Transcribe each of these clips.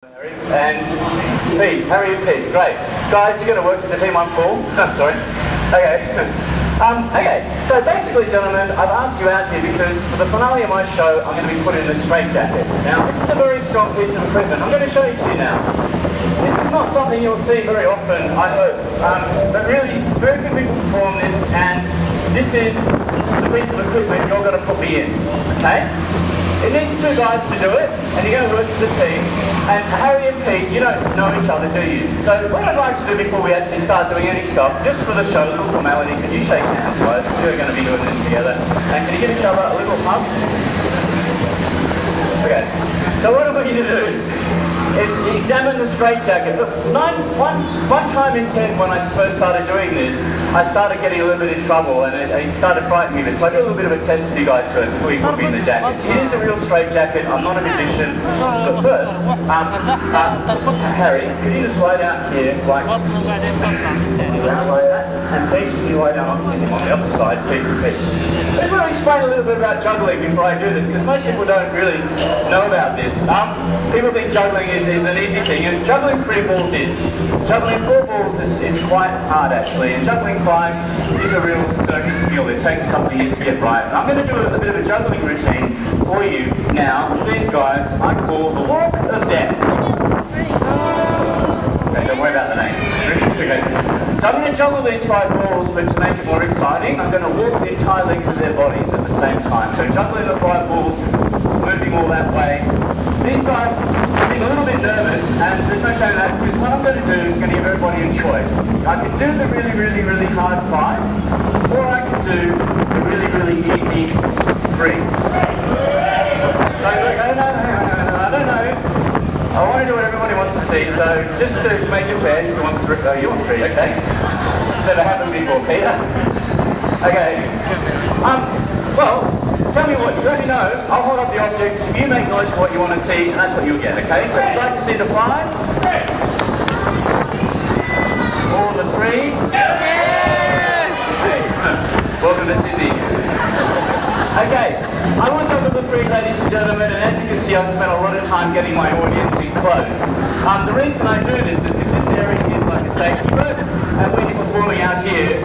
And Pete, Harry and Pete, great. Guys, you're going to work as a team on Paul. Sorry. Okay. Okay, so basically, gentlemen, I've asked you out here because for the finale of my show, I'm going to be put in a straitjacket. Now, this is a very strong piece of equipment. I'm going to show it to you now. This is not something you'll see very often, I hope. But really, very few people perform this, and this is the piece of equipment you're going to put me in, okay? It needs two guys to do it, and you're going to work as a team. And Harry and Pete, you don't know each other, do you? So what I'd like to do before we actually start doing any stuff, just for the show, a little formality, could you shake hands, guys, because you're going to be doing this together. And can you give each other a little hug? Okay. So what I want you to do is examine the straitjacket. Look, one time in 10 when I first started doing this, I started getting a little bit in trouble and it started frightening me a bit. So I do a little bit of a test with you guys first before you put me in the jacket. It is a real straitjacket, I'm not a magician. But first, Harry, could you just lie down here like this? Like that. And Pete, can you lie down opposite him on the other side, feet to feet. I just want to explain a little bit about juggling before I do this, because most people don't really know about this. People think juggling is an easy thing, and juggling 3 balls is. Juggling 4 balls is quite hard actually, and juggling 5 is a real circus skill. It takes a couple of years to get right. And I'm going to do a bit of a juggling routine for you now with these guys I call the walk of death. Okay, don't worry about the name. Okay. So I'm going to juggle these 5 balls, but to make it more exciting, I'm going to walk the entire length of their bodies at the same time. So juggling the 5 balls, moving all that way. These guys seem a little bit nervous, and there's no shame in that, because what I'm going to do is going to give everybody a choice. I could do the really, really, really hard 5, or I could do the really, really easy 3. So I don't know. I want to do what everybody wants to see, so just to make it fair, you want 3, you want 3, okay? It's never happened before, Peter. Okay. Well, tell me what, let me know, I'll hold up the object, you make noise for what you want to see, and that's what you'll get, okay? So if you'd like to see the 5, or the 3, hey, welcome to Sydney. Okay, I want to juggle the 3, ladies and gentlemen, and as you can see, I've spent a lot of time getting my audience in close. The reason I do this is because this area is like a safety road, and when you're performing out here,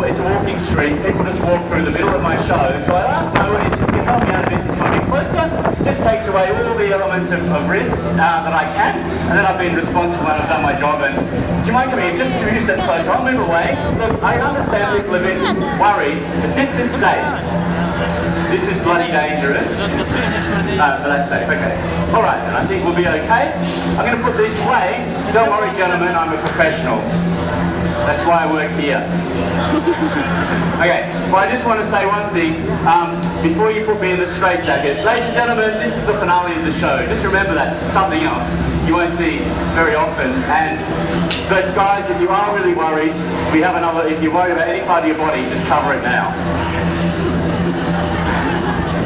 it's a walking street, people just walk through the middle of my show, so I ask my audience if you can help me out a bit, just come a bit closer, just takes away all the elements of risk that I can, and then I've been responsible and I've done my job, and do you mind coming here, just to reduce that closer, I'll move away. Look, I understand people are a bit worried, but this is safe. This is bloody dangerous, but that's safe, okay. Alright, then I think we'll be okay. I'm going to put these away. Don't worry, gentlemen, I'm a professional. That's why I work here. Okay, well I just want to say one thing, before you put me in the straitjacket. Ladies and gentlemen, this is the finale of the show. Just remember that, this is something else you won't see very often. But guys, if you are really worried, we have another, if you're worried about any part of your body, just cover it now.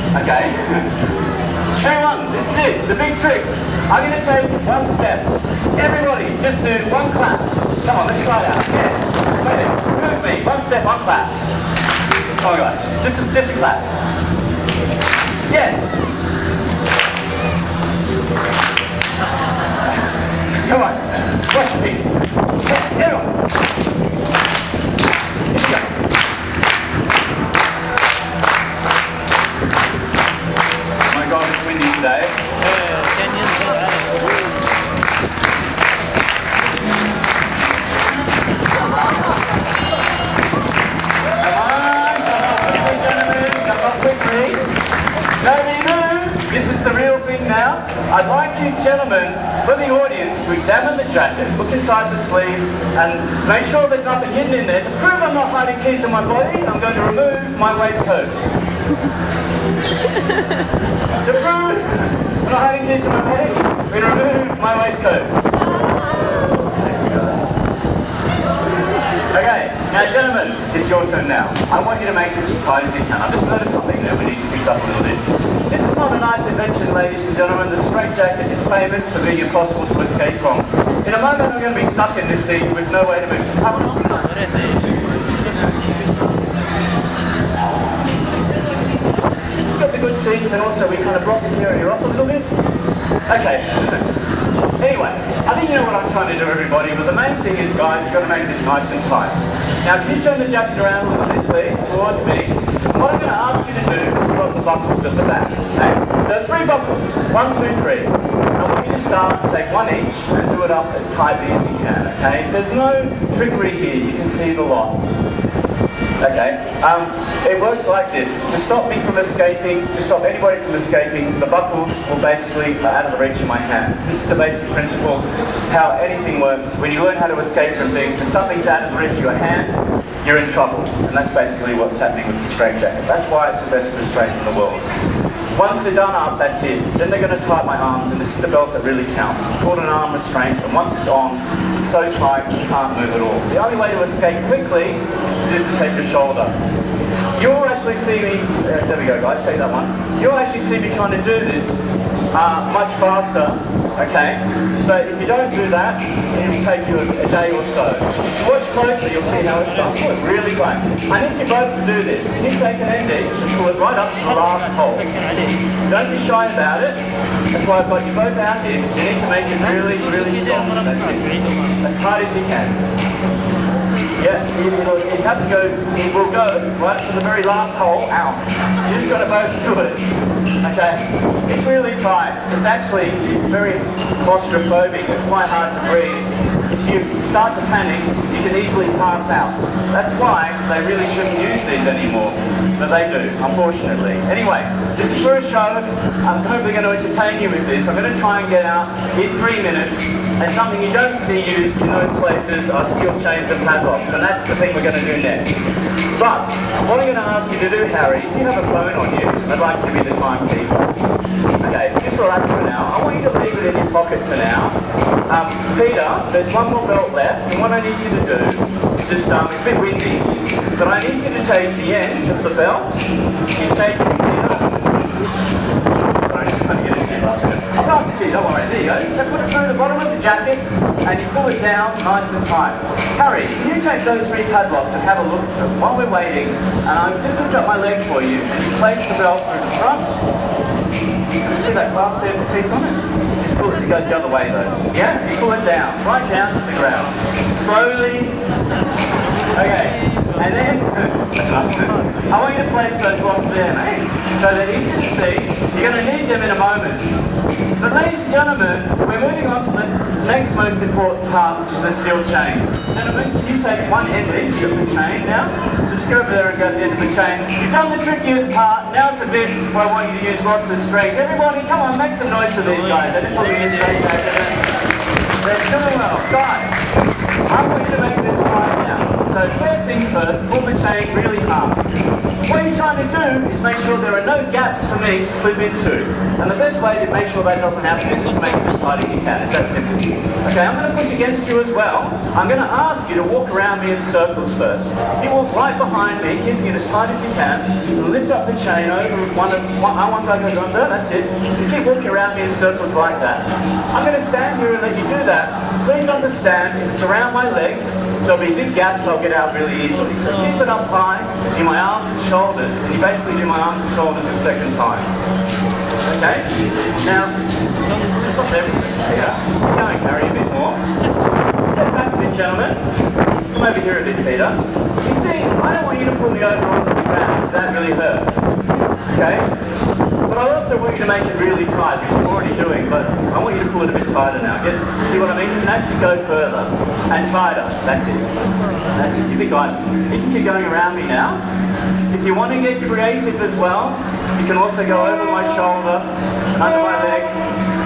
Okay. Everyone, this is it, the big tricks. I'm going to take 1 step. Everybody, just do 1 clap. Come on, let's try it out. Yeah. Wait, move me. 1 step, 1 clap. Come on, guys. Just a clap. Yes. Come on. Watch me. Everyone. Here we go. It's windy today. Jump up quickly. Nobody move. This is the real thing now. I'd like you gentlemen, for the audience, to examine the jacket, look inside the sleeves, and make sure there's nothing hidden in there. To prove I'm not hiding keys in my body, I'm going to remove my waistcoat. To prove I'm not hiding keys in my body, I'm going to remove my waistcoat. Okay, now gentlemen, it's your turn now. I want you to make this as tight as you can. I've just noticed something that we need to fix up a little bit. This is not a nice invention, ladies and gentlemen. The straitjacket is famous for being impossible to escape from. In a moment, I'm going to be stuck in this seat with no way to move. It's got the good seats, and also we kind of block this area off a little bit. Okay. Anyway. think you know what I'm trying to do, everybody, but the main thing is, guys, you've got to make this nice and tight. Now, can you turn the jacket around a little bit, please, towards me? What I'm going to ask you to do is to put the buckles at the back, okay? There are 3 buckles, 1, 2, 3. I want you to start, take 1 each, and do it up as tightly as you can, okay? There's no trickery here, you can see the lot. Okay, it works like this. To stop me from escaping, to stop anybody from escaping, the buckles will basically are out of the reach of my hands. This is the basic principle how anything works. When you learn how to escape from things, if something's out of the reach of your hands, you're in trouble. And that's basically what's happening with the straitjacket. That's why it's the best restraint in the world. Once they're done up, that's it. Then they're going to tie my arms, and this is the belt that really counts. It's called an arm restraint, and once it's on, it's so tight you can't move at all. The only way to escape quickly is to dislocate your shoulder. You'll actually see me, there we go guys, take that one. You'll actually see me trying to do this much faster, okay? But if you don't do that, it'll take you a day or so. If you watch closely, you'll see how it's done. Pull it really tight. I need you both to do this. Can you take an end each and pull it right up to the last hole? Don't be shy about it. That's why I've got you both out here, because you need to make it really, really strong. That's it. As tight as you can. Yeah, you have to go, it will go right to the very last hole. Ow. You just got to both do it. Okay? It's really tight. It's actually very claustrophobic and quite hard to breathe. If you start to panic, you can easily pass out. That's why they really shouldn't use these anymore. But they do, unfortunately. Anyway, this is for a show. I'm hopefully going to entertain you with this. I'm going to try and get out in 3 minutes. And something you don't see used in those places are steel chains and padlocks. And that's the thing we're going to do next. But what I'm going to ask you to do, Harry, if you have a phone on you, I'd like you to be the timekeeper. Okay, just relax for now. I want you to leave it in your pocket for now. Peter, there's one more belt left, and what I need you to do is just, it's a bit windy, but I need you to take the end of the belt, you're chasing Peter. Sorry, just trying to get it to you up there. I'll pass it to you, don't worry, there you go. So put it through the bottom of the jacket, and you pull it down nice and tight. Harry, can you take those 3 padlocks and have a look at them while we're waiting? And I've just lift up my leg for you, and you place the belt through the front. See that clasp there for teeth on it? Just pull it, it goes the other way though. Yeah? You pull it down, right down to the ground. Slowly. Okay. And then, that's enough. I want you to place those locks there, mate. So they're easy to see. You're going to need them in a moment. But ladies and gentlemen, we're moving on to the next most important part, which is the steel chain. Gentlemen, can you take 1 end each of the chain now? So just go over there and go to the end of the chain. You've done the trickiest part. Now it's a bit where I want you to use lots of strength. Everybody, come on, make some noise for these guys. They're just putting this straight jacket. They're doing well. Guys, I want you to make this tight now. So first things first, pull the chain really hard. What you're trying to do is make sure there are no gaps for me to slip into. And the best way to make sure that doesn't happen is just make it as tight as you can. It's that simple. Okay, I'm going to push against you as well. I'm going to ask you to walk around me in circles first. If you walk right behind me, keeping it as tight as you can, and lift up the chain over one guy goes under, that's it. You keep walking around me in circles like that. I'm going to stand here and let you do that. Please understand, if it's around my legs, there'll be big gaps I'll get out really easily. So keep it up high in my arms and shoulders, and you basically do my arms and shoulders a second time. Okay? Now, just stop there for a second here. Keep going, Harry, a bit more. Step back a bit, gentlemen. Come over here a bit, Peter. You see, I don't want you to pull me over onto the ground, because that really hurts. Okay? But I also want you to make it really tight, which you're already doing, but I want you to pull it a bit tighter now. See what I mean? You can actually go further and tighter. That's it. That's it. You big guys. You can keep going around me now. If you want to get creative as well, you can also go over my shoulder and under my leg.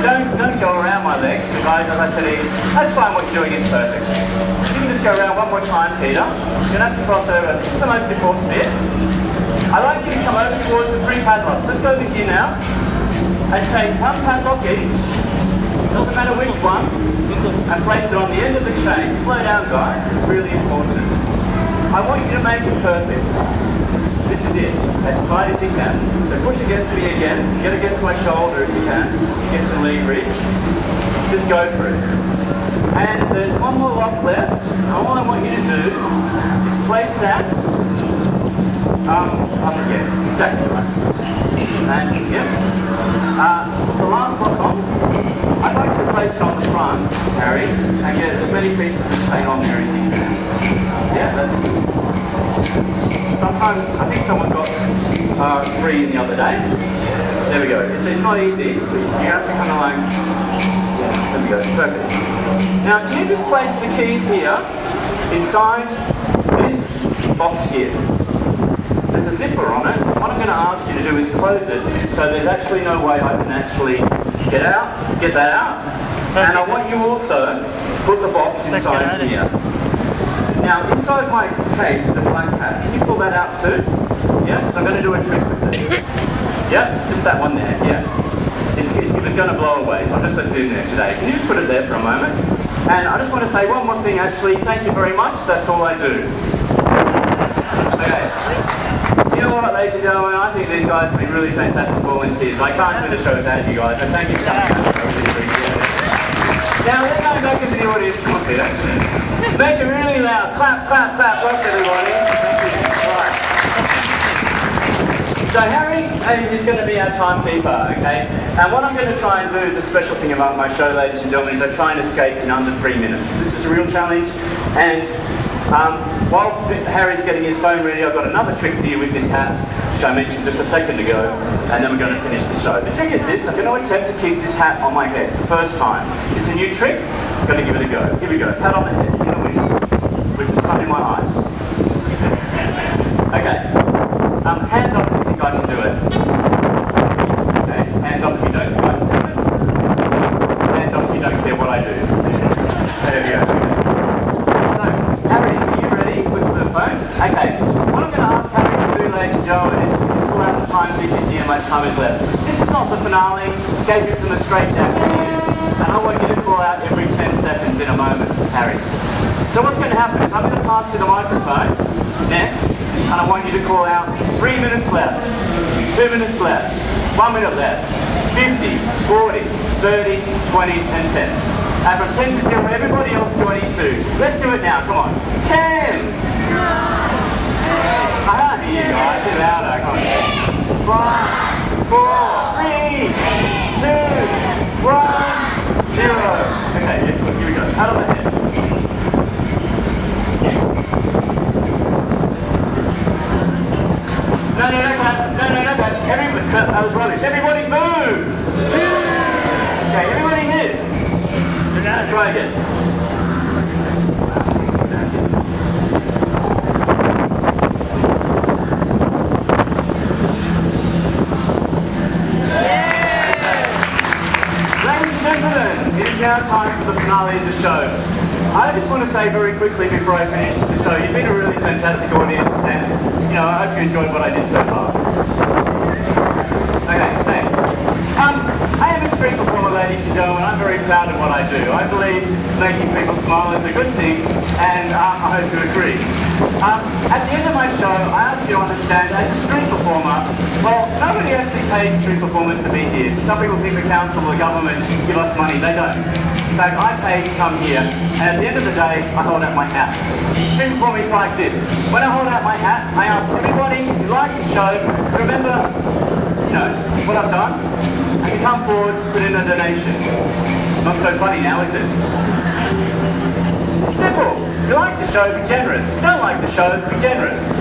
Don't go around my legs, because as I said, that's fine, what you're doing is perfect. You can just go around one more time, Peter. You're going to have to cross over. This is the most important bit. I'd like you to come over towards the 3 padlocks. Let's go over here now and take 1 padlock each, doesn't matter which one, and place it on the end of the chain. Slow down, guys, this is really important. I want you to make it perfect. This is it, as tight as you can. So push against me again, get against my shoulder if you can, get some leg reach. Just go for it. And there's 1 more lock left. All I want you to do is place that up again, exactly right. And, yep. The last lock on. I'd like you to place it on the front, Harry, and get as many pieces of chain on there as you can. Yeah, that's good. Sometimes, I think someone got 3 in the other day. There we go. It's not easy. You have to kind of like, yeah, there we go, perfect. Now, can you just place the keys here inside this box here? There's a zipper on it. What I'm going to ask you to do is close it so there's actually no way I can actually get that out. And I want you also put the box inside here. Now, inside my case is a black hat. Can you pull that out too? Yeah, so I'm going to do a trick with it. Yeah, just that one there, yeah. It was going to blow away, so I just left it in there today. Can you just put it there for a moment? And I just want to say one more thing actually. Thank you very much. That's all I do. Okay. You know what, ladies and gentlemen, I think these guys have been really fantastic volunteers. I can't do the show without you guys, so thank you for coming out. I really appreciate it. Now, we're going back into the audience. Come on, Peter. Make it really loud. Clap, clap, clap. Welcome, everybody. Thank you. Right. So Harry is going to be our timekeeper, okay? And what I'm going to try and do, the special thing about my show, ladies and gentlemen, is I try and escape in under 3 minutes. This is a real challenge, and while Harry's getting his phone ready, I've got another trick for you with this hat, which I mentioned just a second ago, and then we're going to finish the show. The trick is this: I'm going to attempt to keep this hat on my head the first time. It's a new trick. I'm going to give it a go. Here we go. Hat on the head, in the wind, with the sun in my eyes. Okay. Hands up if you think I can do it. Okay. Hands up if you don't think I can do it. Hands up if you don't care what I do. There we go. So, Harry, are you ready with the phone? Okay. What I'm going to ask Harry to do, ladies and gentlemen, is pull out the time so you can see how much time is left. This is not the finale, escaping from the straitjacket is, and I want you to call out every 10 seconds in a moment, Harry. So what's going to happen is I'm going to pass you the microphone next, and I want you to call out 3 minutes left, 2 minutes left, 1 minute left, 50, 40, 30, 20, and 10. And from 10 to 0, everybody else joining too. Let's do it now, come on. 10! I can't hear you guys, a bit louder, come on. 5, 4, 3, 2, 1, 0. Okay, excellent, here we go. Out of the head. No, that was rubbish. Everybody move! Okay, everybody hiss. Try again. Ladies and gentlemen, it is now time for the finale of the show. I just want to say very quickly before I finish the show, you've been a really fantastic audience, and I hope you enjoyed what I did so far. Okay, thanks. I am a street performer, ladies and gentlemen. I'm very proud of what I do. I believe making people smile is a good thing, and I hope you agree. At the end of my show, I ask you to understand, as a street performer, well, nobody actually pays street performers to be here. Some people think the council or the government give us money. They don't. In fact, I pay to come here, and at the end of the day, I hold out my hat. Street performing is like this. When I hold out my hat, I ask everybody who liked the show to remember, what I've done, and to come forward, put in a donation. Not so funny now, is it? Simple. If you like the show, be generous. If you don't like the show, be generous.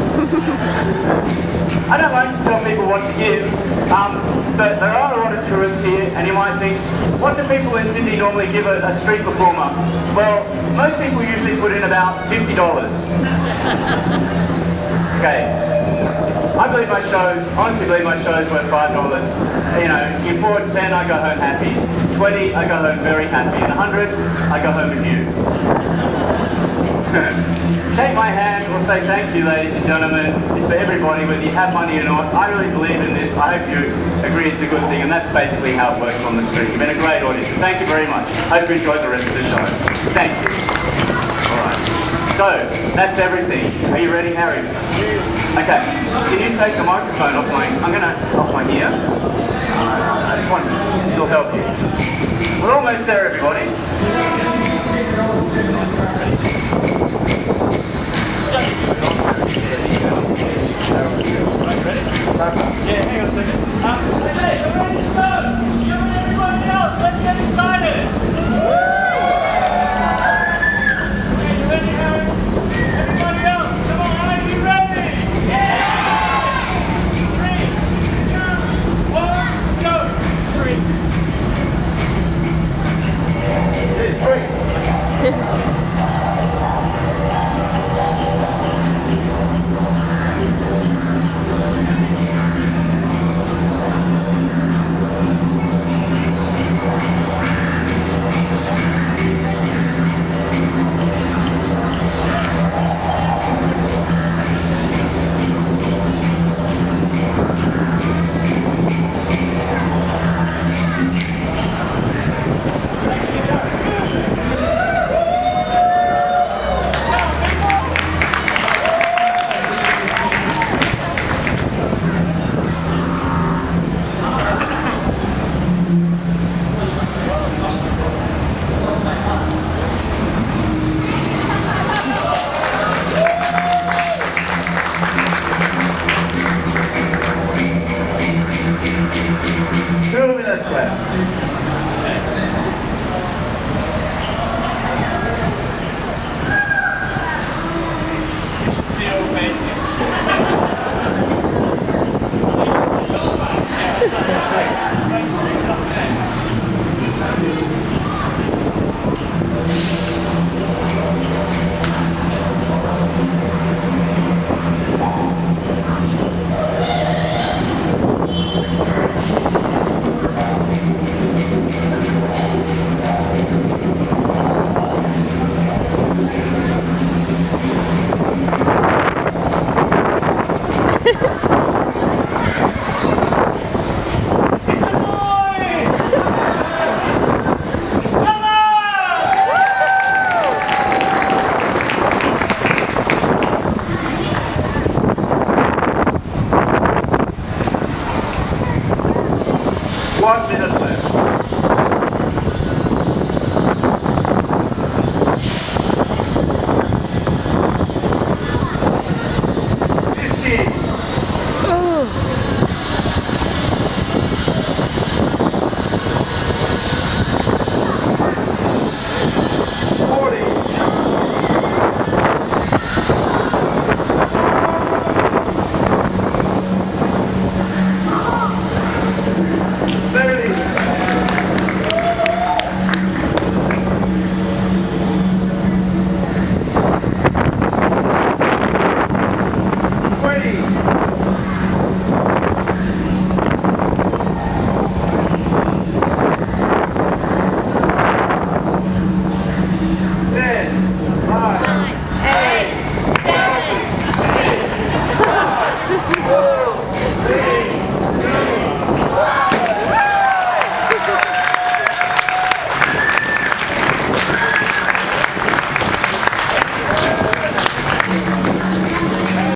I don't like to tell people what to give, but there are a lot of tourists here, and you might think, what do people in Sydney normally give a street performer? Well, most people usually put in about $50. Okay. I believe my show, honestly believe my show is worth $5. You afford 10, I go home happy. 20, I go home very happy. And 100, I go home with you. Shake my hand or say thank you, ladies and gentlemen. It's for everybody, whether you have money or not. I really believe in this. I hope you agree it's a good thing, and that's basically how it works on the street. You've been a great audience, and thank you very much. Hope you enjoyed the rest of the show. Thank you. All right. So, that's everything. Are you ready, Harry? Okay. Can you take the microphone off my ear? I just want, it'll help you. We're almost there, everybody. Yeah, hang on a second. Okay, we're ready to start. You and everybody else, let's get excited. it.